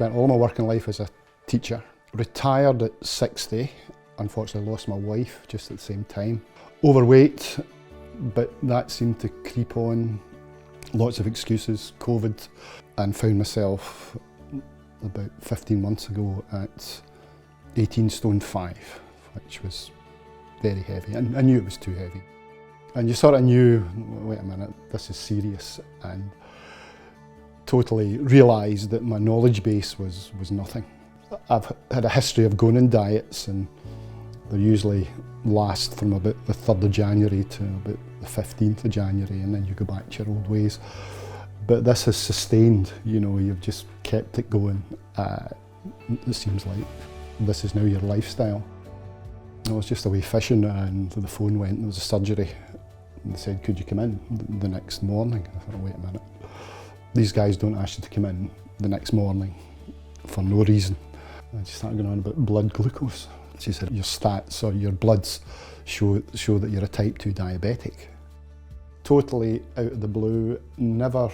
spent all my working life as a teacher. Retired at 60, unfortunately lost my wife just at the same time. Overweight, but that seemed to creep on. Lots of excuses, COVID, and found myself about 15 months ago at 18 stone 5, which was very heavy. And I knew it was too heavy. And you sort of knew, wait a minute, this is serious, and totally realised that my knowledge base was nothing. I've had a history of going on diets, and they usually last from about the 3rd of January to about the 15th of January, and then you go back to your old ways. But this has sustained, you know, you've just kept it going. It seems like this is now your lifestyle. I was just away fishing and the phone went, there was a surgery, and they said, could you come in the next morning? I thought, wait a minute. These guys don't ask you to come in the next morning for no reason. I just started going on about blood glucose. She said, your stats or your bloods show that you're a type 2 diabetic. Totally out of the blue, never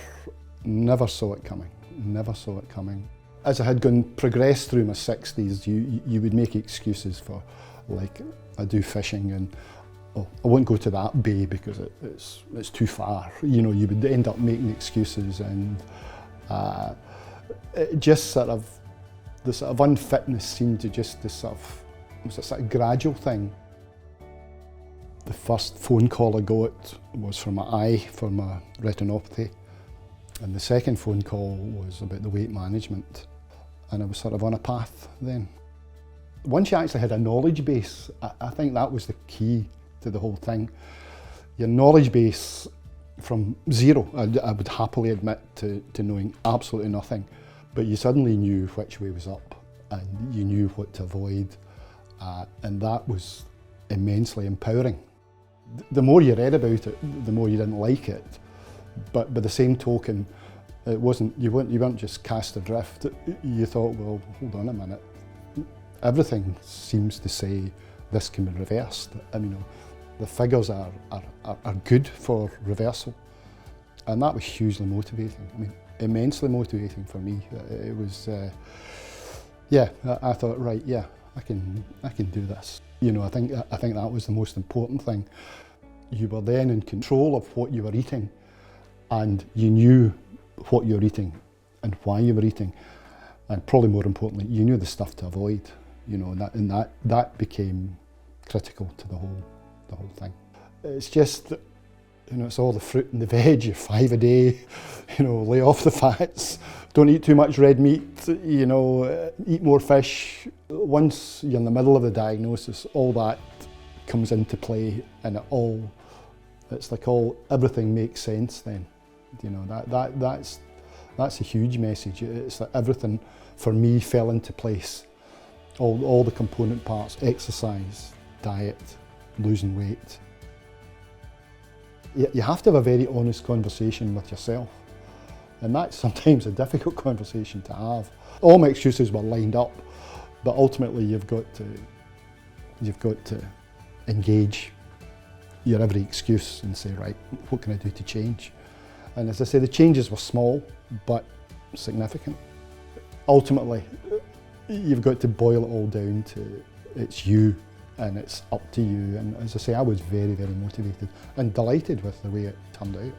saw it coming, never saw it coming. As I had progressed through my 60s, you would make excuses for, like, I do fishing and oh, I won't go to that bay because it's too far. You know, you would end up making excuses, and it just sort of, the sort of unfitness seemed to just it was a sort of gradual thing. The first phone call I got was for my eye, for my retinopathy. And the second phone call was about the weight management. And I was sort of on a path then. Once you actually had a knowledge base, I think that was the key to the whole thing. Your knowledge base from zero, I would happily admit to knowing absolutely nothing, but you suddenly knew which way was up and you knew what to avoid. And that was immensely empowering. The more you read about it, the more you didn't like it. But by the same token, it wasn't, you weren't just cast adrift. You thought, well, hold on a minute. Everything seems to say this can be reversed. I mean, the figures are good for reversal. And that was hugely motivating. I mean, immensely motivating for me. It was, yeah, I thought, right, yeah, I can do this. You know, I think that was the most important thing. You were then in control of what you were eating, and you knew what you were eating and why you were eating, and probably more importantly, you knew the stuff to avoid. You know, and that became critical to the whole thing. It's just, you know, it's all the fruit and the veg, you're 5 a day, you know, lay off the fats, don't eat too much red meat, you know, eat more fish. Once you're in the middle of the diagnosis, all that comes into play, and it's like everything makes sense then. You know, that's a huge message. It's like everything for me fell into place. All the component parts, exercise, diet, losing weight. You have to have a very honest conversation with yourself. And that's sometimes a difficult conversation to have. All my excuses were lined up, but ultimately you've got to engage your every excuse and say, right, what can I do to change? And as I say, the changes were small, but significant. Ultimately, you've got to boil it all down to it's you and it's up to you. And as I say, I was very, very motivated and delighted with the way it turned out.